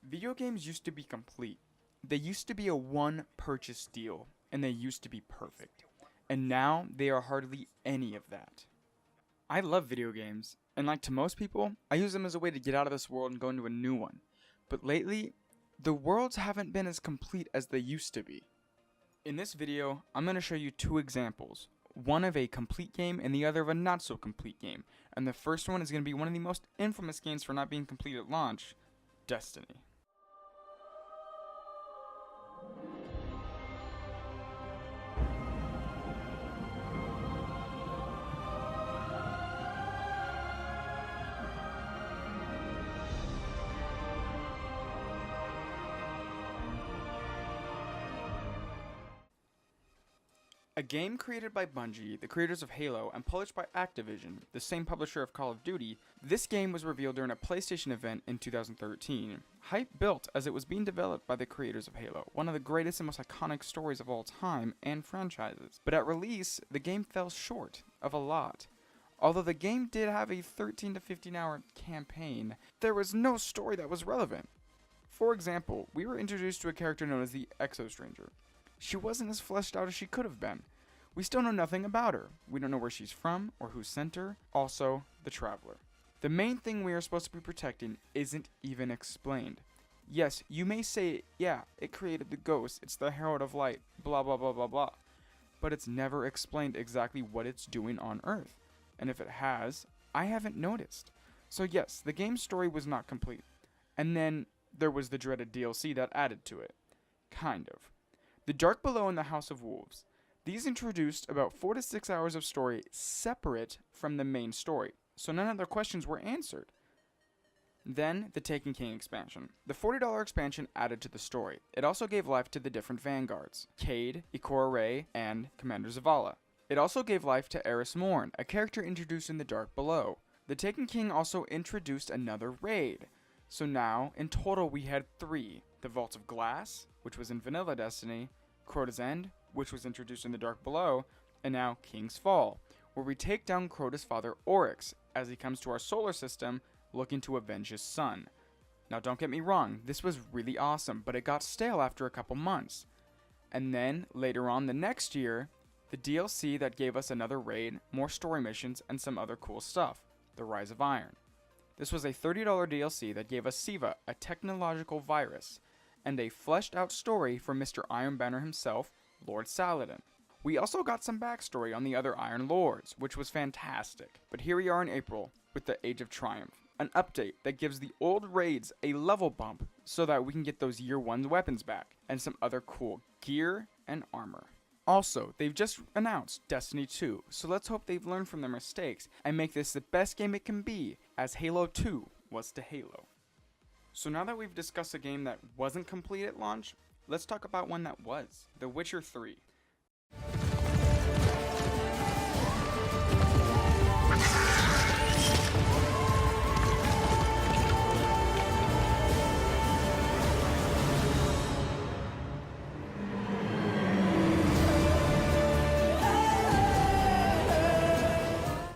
Video games used to be complete. They used to be a one purchase deal, and they used to be perfect. And now they are hardly any of that. I love video games, and like to most people, I use them as a way to get out of this world and go into a new one. But lately, the worlds haven't been as complete as they used to be. In this video, I'm going to show you two examples. One of a complete game and the other of a not so complete game. And the first one is going to be one of the most infamous games for not being complete at launch, Destiny. A game created by Bungie, the creators of Halo, and published by Activision, the same publisher of Call of Duty, this game was revealed during a PlayStation event in 2013. Hype built as it was being developed by the creators of Halo, one of the greatest and most iconic stories of all time and franchises. But at release, the game fell short of a lot. Although the game did have a 13 to 15 hour campaign, there was no story that was relevant. For example, we were introduced to a character known as the Exo Stranger. She wasn't as fleshed out as she could have been. We still know nothing about her. We don't know where she's from or who sent her. Also, the Traveler. The main thing we are supposed to be protecting isn't even explained. Yes, you may say, yeah, it created the ghost, it's the Herald of Light, blah blah blah blah blah. But it's never explained exactly what it's doing on Earth. And if it has, I haven't noticed. So yes, the game's story was not complete. And then there was the dreaded DLC that added to it. Kind of. The Dark Below and the House of Wolves. These introduced about 4 to 6 hours of story separate from the main story, so none of their questions were answered. Then, the Taken King expansion. The $40 expansion added to the story. It also gave life to the different vanguards, Cade, Ikora Rey, and Commander Zavala. It also gave life to Eris Morn, a character introduced in the Dark Below. The Taken King also introduced another raid. So now, in total, we had 3. The Vaults of Glass, which was in Vanilla Destiny, Crota's End, which was introduced in the Dark Below, and now King's Fall, where we take down Crota's father Oryx as he comes to our solar system looking to avenge his son. Now don't get me wrong, this was really awesome, but it got stale after a couple months. And then, later on the next year, the DLC that gave us another raid, more story missions, and some other cool stuff, The Rise of Iron. This was a $30 DLC that gave us Siva, a technological virus, and a fleshed out story from Mr. Iron Banner himself, Lord Saladin. We also got some backstory on the other Iron Lords, which was fantastic. But here we are in April with the Age of Triumph, an update that gives the old raids a level bump so that we can get those Year 1 weapons back, and some other cool gear and armor. Also, they've just announced Destiny 2, so let's hope they've learned from their mistakes and make this the best game it can be, as Halo 2 was to Halo. So now that we've discussed a game that wasn't complete at launch, let's talk about one that was, The Witcher 3.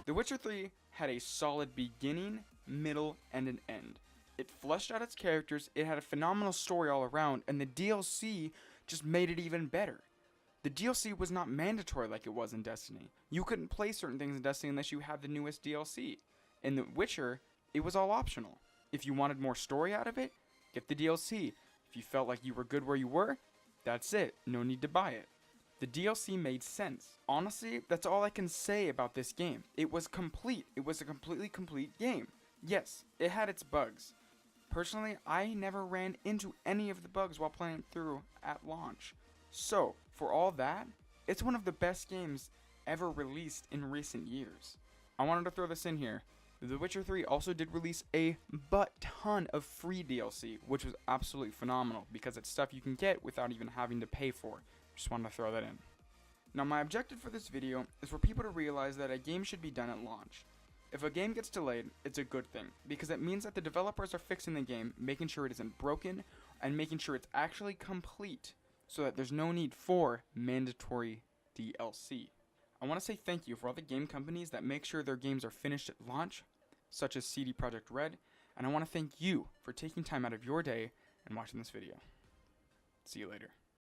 The Witcher 3 had a solid beginning, middle, and an end. It fleshed out its characters, it had a phenomenal story all around, and the DLC just made it even better. The DLC was not mandatory like it was in Destiny. You couldn't play certain things in Destiny unless you had the newest DLC. In The Witcher, it was all optional. If you wanted more story out of it, get the DLC. If you felt like you were good where you were, that's it. No need to buy it. The DLC made sense. Honestly, that's all I can say about this game. It was complete. It was a completely complete game. Yes, it had its bugs. Personally, I never ran into any of the bugs while playing through at launch. So, for all that, it's one of the best games ever released in recent years. I wanted to throw this in here. The Witcher 3 also did release a butt-ton of free DLC, which was absolutely phenomenal because it's stuff you can get without even having to pay for. Just wanted to throw that in. Now my objective for this video is for people to realize that a game should be done at launch. If a game gets delayed, it's a good thing, because it means that the developers are fixing the game, making sure it isn't broken, and making sure it's actually complete, so that there's no need for mandatory DLC. I want to say thank you for all the game companies that make sure their games are finished at launch, such as CD Projekt Red, and I want to thank you for taking time out of your day and watching this video. See you later.